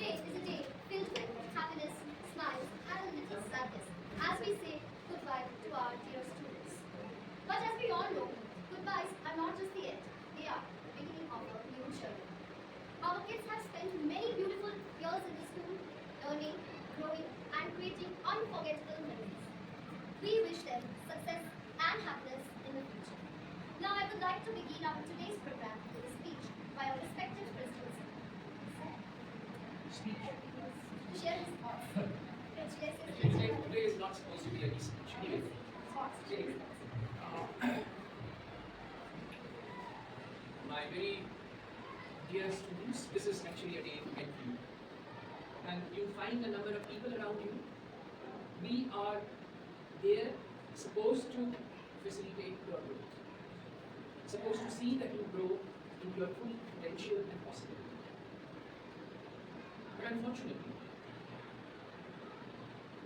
Today is a day filled with happiness, smiles, and a little sadness as we say goodbye to our dear students. But as we all know, goodbyes are not just the end, they are the beginning of a new journey. Our kids have spent many beautiful years in the school, learning, growing, and creating unforgettable memories. We wish them success and happiness in the future. Now I would like to begin our today's program with a speech by our respected principals. Speech. To share his thoughts. Today is not supposed to be a speech. Anyway. Anyway. My very dear students, this is actually a day meant for you. And you find a number of people around you. We are there, supposed to facilitate your growth. Supposed to see that you grow into your full potential and possibility. But unfortunately,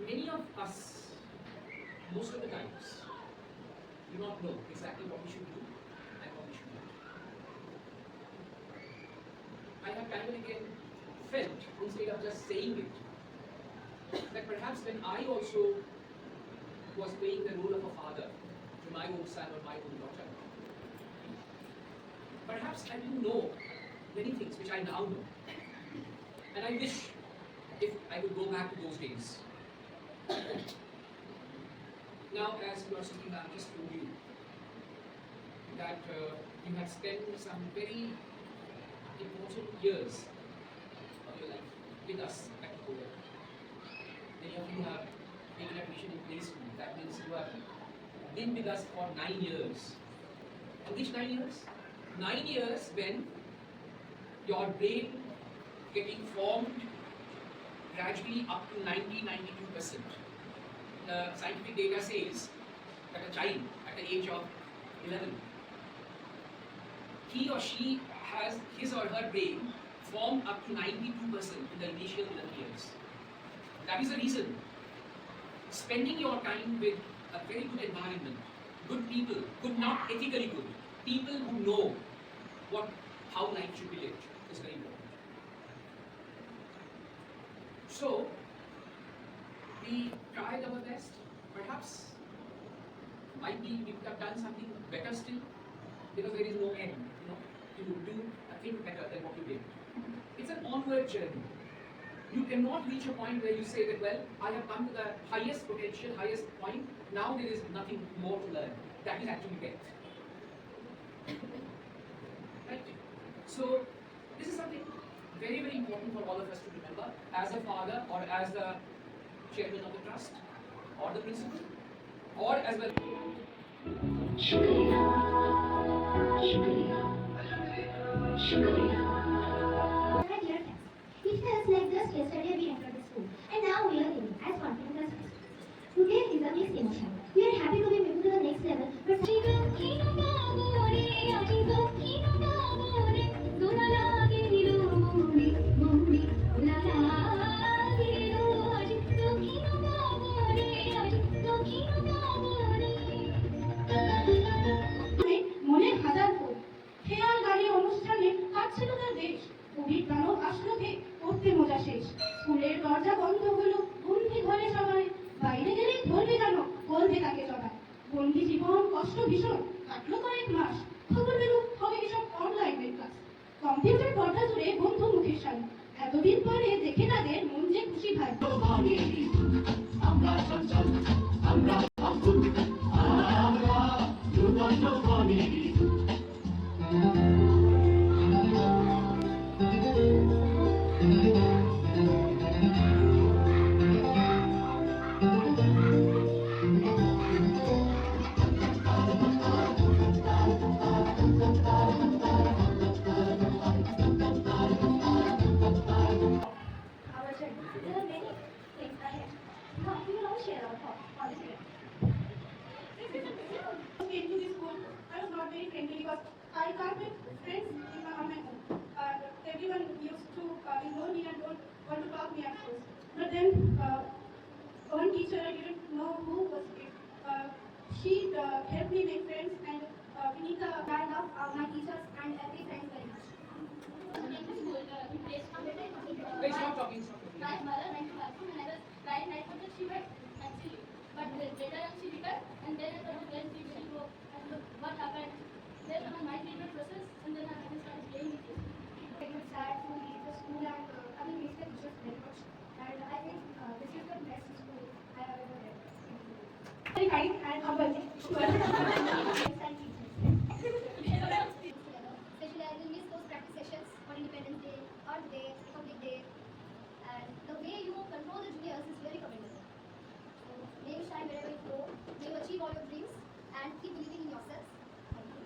many of us, most of the times, do not know exactly what we should do and what we should not. I have time and again felt, instead of just saying it, that perhaps when I also was playing the role of a father to my own son or my own daughter, perhaps I didn't know many things which I now know. And I wish if I could go back to those days. Now, as you are speaking, I just told you that you have spent some very important years of your life with us at Korea. Many of you have taken admission in play school. That means you have been with us for 9 years. And which 9 years? 9 years when your brain getting formed gradually up to 90-92%. The scientific data says that a child at the age of 11, he or she has his or her brain formed up to 92% in the initial 11 years. That is the reason spending your time with a very good environment, good people, good, not ethically good, people who know how life should be lived is very important. So, we tried our best. Perhaps, might be we could have done something better still, because there is no end, to do a thing better than what you did. It's an onward journey. You cannot reach a point where you say that, well, I have come to the highest potential, highest point, now there is nothing more to learn. That is actually death. Right? So, this is something very, very important for all of us to remember as a father or as the chairman of the trust or the principal or as well. Shukriya, Shukriya, Shukriya. My dear friends, it feels like just yesterday we entered the school and now we are living as confident as possible. Today is a mixed emotion. We are happy to be moving to the next level, but মনের হাজার ফুল খেয়াল গানের অনুষ্ঠানে কাটছিল তার দেশ কবির গানও আসলো ভে পড়তে মজা শেষ স্কুলের দরজা বন্ধ হলো বন্দি ঘরে সবাই বাইরে গেলে ধরবে জানো বলবে তাকে জড়ায় বন্দি জীবন কষ্ট ভীষণ কাটলো কয়েক মাস খবর পেল হবে এসব অনলাইনের ক্লাস কম্পিউটার পর্দা জুড়ে বন্ধু মুখের সামনে এতদিন পরে দেখে তাদের মন যে খুশি ভাই আমরা চঞ্চল আমরা অদ্ভুত আমরা দুর্বল বনে I can't make friends on my own. Everyone used to ignore me and don't want to talk me at first. But then one teacher, I didn't know who was it. She helped me make friends and Vinita, I love my teachers and every friend very much. Hey, stop talking. my mother went to bathroom and I was crying. I thought that she had actually. But later on she recovered and then I thought when she will go and look what happened. Then my mind treatment process and then I started playing with it. It was sad to leave the school and I will miss the teachers very much. And I think this is the best school I have ever had. Very kind and humble to all the friends and teachers. Especially I will miss those practice sessions on Independence Day, Earth Day, Republic Day, and the way you control the juniors is very commendable. So may you shine wherever you go, may you achieve all your dreams, and keep believing in yourselves. Thank you.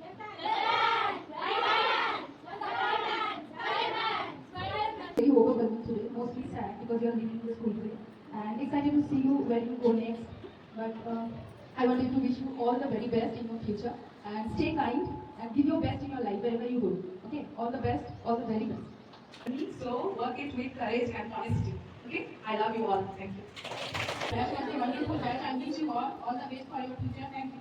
Left hand. Right hand. Right hand. Very overwhelming today, mostly sad because you are leaving the school today, and excited to see you where you go next. But I wanted to wish you all the very best in your future, and stay kind and give your best in your life wherever you go. Okay, all the best, all the very best. So work it with courage and honesty. Okay, I love you all. Thank you. That was a wonderful batch and wish you all the best for your future. Thank you.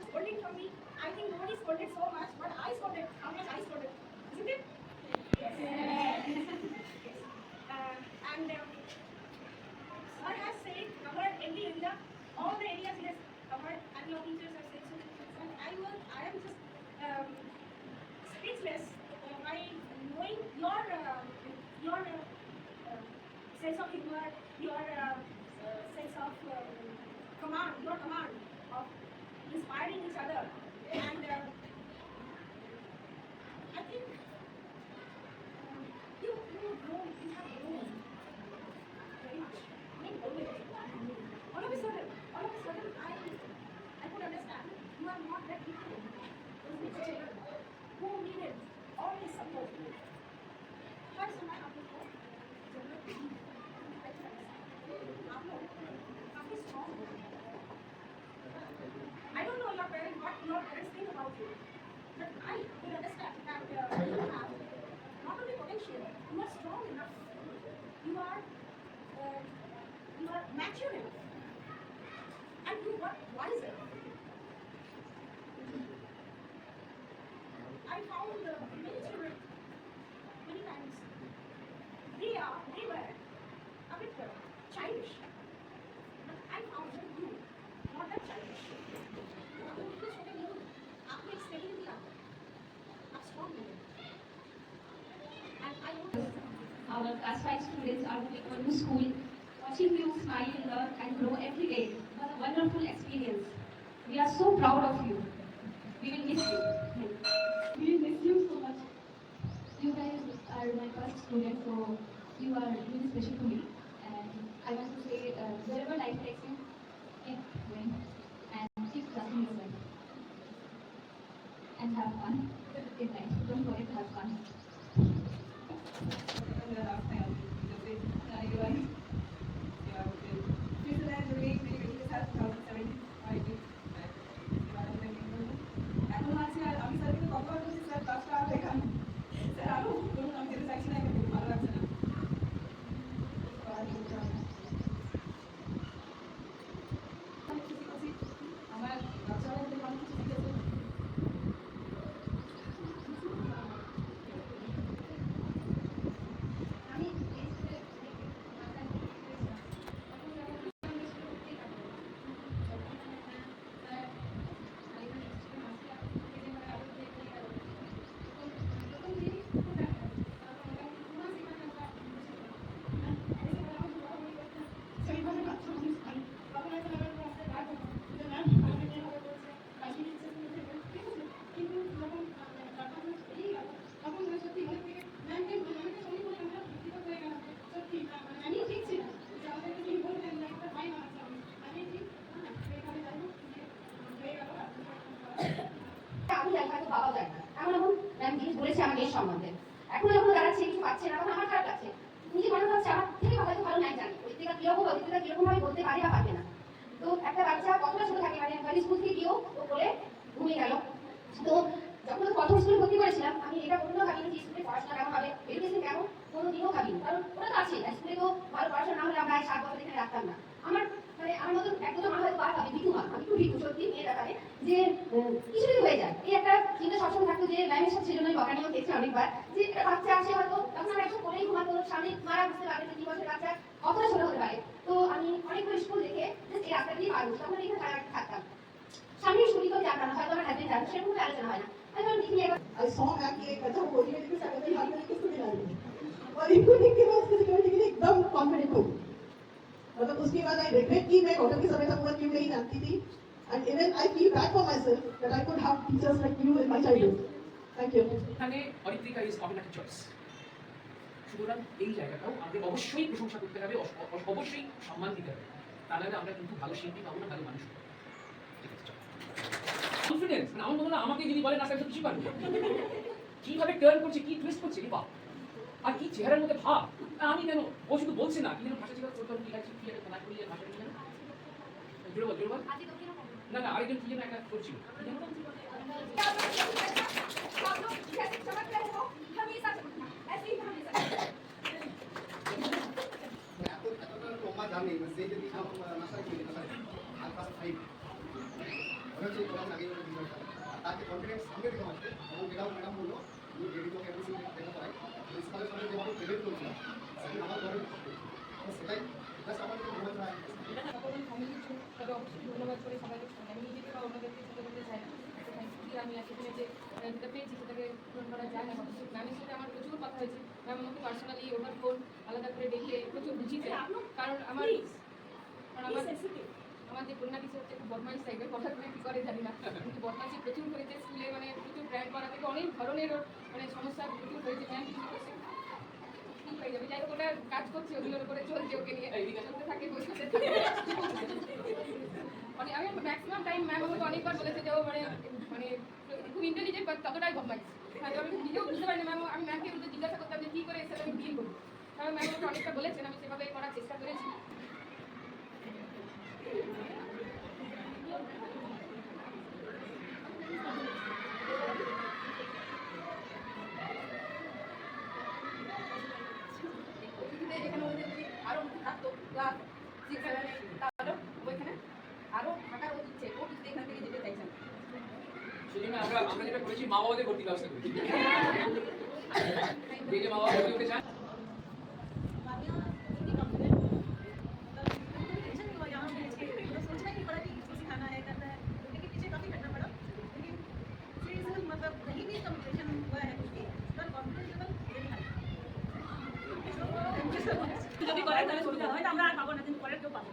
Scolding from me, I think nobody scolded so much, but I scolded. How much I scolded, isn't it? Yes. And sir has said covered every area, all the areas he has covered, and your teachers have said so. And I am just speechless by knowing your sense of humor, your sense of your command of inspiring each other, and I think you have grown very much. I mean, all of a sudden, I could understand you are not that people who needed all this support. हर समय आप लोग को जरूरत थी। आप लोग काफी strong हो गए। I don't know your parents, what your parents think about you, but I will understand that you have not only potential, you are strong enough, you are mature enough, and you are wiser. I found many children, many times, they were a bit childish, but I found that you not that childish. आपको एक stability आता है, आप strong हो गए, and I know Our class 5 students are moving on to school. Watching you smile, learn and grow every day was a wonderful experience. We are so proud of you. We will miss you. We will miss you so much. You guys are my first student, so you are really special to me. And I want to say, wherever life takes you, keep going and keep trusting yourself. And have fun in life. Don't forget to have fun. আমি জানি হয়তো বাবাও জানে না এমন এমন ma'am জিনিস বলেছে আমার মেয়ের সম্বন্ধে এখন যখন দাঁড়াচ্ছে কিছু পাচ্ছে না তখন আমার খারাপ লাগছে নিজে মনে হচ্ছে আমার থেকে হয়তো ভালো নাই জানি অধিকা কিরকম অধিকা কিরকম ভাবে বলতে পারে বা পারবে না তো একটা বাচ্চা কতটা ছোট থাকে মানে স্কুল থেকে গিয়েও ও বলে ঘুমিয়ে গেল তো যখন প্রথম স্কুলে ভর্তি করেছিলাম আমি এটা কোনোদিনও ভাবিনি যে স্কুলে পড়াশোনা কেমন হবে এডুকেশন কেমন কোনোদিনও ভাবিনি কারণ ওরা তো আছে স্কুলে তো ভালো পড়াশোনা না হলে আমরা 7 বছর এখানে রাখতাম না আমার মানে আমার মতো একদম দেখেছি অনেকবার যে একটা বাচ্চা আসে হয়তো তখন আমরা একটু কোলেই ঘুমাতো, সামনে মারা বুঝতে পারবে যে 2 বছরের বাচ্চা কতটা ছোট হতে পারে। তো আমি অনেকগুলো স্কুল দেখে এই রাস্তা দিয়ে পার হতো, তখন এখানে থাকতাম। সামনে শুনি তো জানতাম না, হয়তো আমার হাজবেন্ড জানতো, সেরকম কোনো আলোচনা হয় না। আমি দেখি একবার I saw मैम की एक कथा बोली है लेकिन शायद हाथ में किसको मिला नहीं और इनको देख के मैं उसकी सिक्योरिटी के लिए एकदम कॉन्फिडेंट हूँ। मतलब उसके बाद आई रिग्रेट कि मैं कॉटन के समय तक पूरा क्यों नहीं जानती थी and even I feel bad for myself that I could have teachers like you in my childhood. Thank you. এখানে অরিত্রিকা ইজ অবনাকি চয়েস। সুতরাং এই জায়গাটাও আমাদের অবশ্যই প্রশংসা করতে হবে, অবশ্যই সম্মান দিতে হবে, তা নাহলে আমরা কিন্তু ভালো শিল্পী পাবো না, ভালো মানুষ পাবো। কনফিডেন্স মানে আমার মনে হয় আমাকে যদি বলেন আজকে কিছু পারবো কিভাবে টার্ন করছে, কি টুইস্ট করছে রে বাপ, আর কি চেহারার মধ্যে ভাব। আমি কেন ও শুধু বলছে না, কি যেন ভাষা জিজ্ঞাসা করতাম, কি আছে কি একটা কোনা করিয়ে ভাষা কি যেন জোরে বল, জোরে বল। না না আরেকজন কি যেন একটা করছিল। জানি সেই যে দিশা নাশা কি আর ক্লাস 5 ওরা যে কোন আগে তাকে কনফিডেন্স সামনে দিতে হবে এবং ম্যাডাম বললো যে ডেডি তো এমসি দেখতে পাই প্রিন্সিপালের সামনে যে আমি প্রেজেন্ট করছিলাম সেটা আমার করে তো সেটাই জাস্ট আমাকে বলতে হয় সকলের ফ্যামিলির জন্য তবে অবশ্যই ধন্যবাদ করে সবাইকে আমি নিজেকে বা অন্যদেরকে ছোটো করতে চাই না। আমি সেখানে যে যেটা পেয়েছি সেটাকে পূরণ করা যায় না। ম্যামের সাথে আমার প্রচুর কথা হয়েছে, ম্যাম আমাকে পার্সোনালি ওভার ফোন আলাদা করে ডেকে প্রচুর বুঝিয়েছে, কারণ আমার যে কন্যা টিচার হচ্ছে খুব বদমাইশ টাইপের, পড়াশোনা কী করে জানি না, কিন্তু বদমাইশি প্রচুর করেছে স্কুলে, মানে প্রচুর প্র্যাঙ্ক করা থেকে অনেক ধরনের মানে সমস্যা প্রচুর হয়েছে। ম্যাম কিছু করছে ঠিক হয়ে যাবে, যাই হোক ওটা কাজ করছে, ওগুলোর উপরে চলছে, ওকে নিয়ে চলতে থাকে বসে থাকে। মানে আমি ম্যাক্সিমাম টাইম ম্যাম আমাকে অনেকবার বলেছে যে ও মানে মানে খুব ইন্টেলিজেন্ট বাট ততটাই বদমাইশ। আমি নিজেও বুঝতে পারি না ম্যাম, আমি ম্যামকে জিজ্ঞাসা করতাম যে কী করে এর সাথে আমি ডিল করবো, কারণ ম্যাম আমাকে অনেকটা বলেছেন, আমি সেভাবে করার চেষ্টা করেছি। আরো থাকতো ক্লাস 6 7 তাহলে ওইখানে আরো থাকার ইচ্ছে, ও কিন্তু এখান থেকে যেতে চাইছেন। সেজন্য আমরা যেটা করেছি মা বাবাদের ভর্তি ব্যবস্থা করেছি, যে যে মা বাবা ভর্তি হতে চান। যদি করে তাহলে সুবিধা হয়, আমরা আর পাবো না, কিন্তু পরের কেউ পাবো।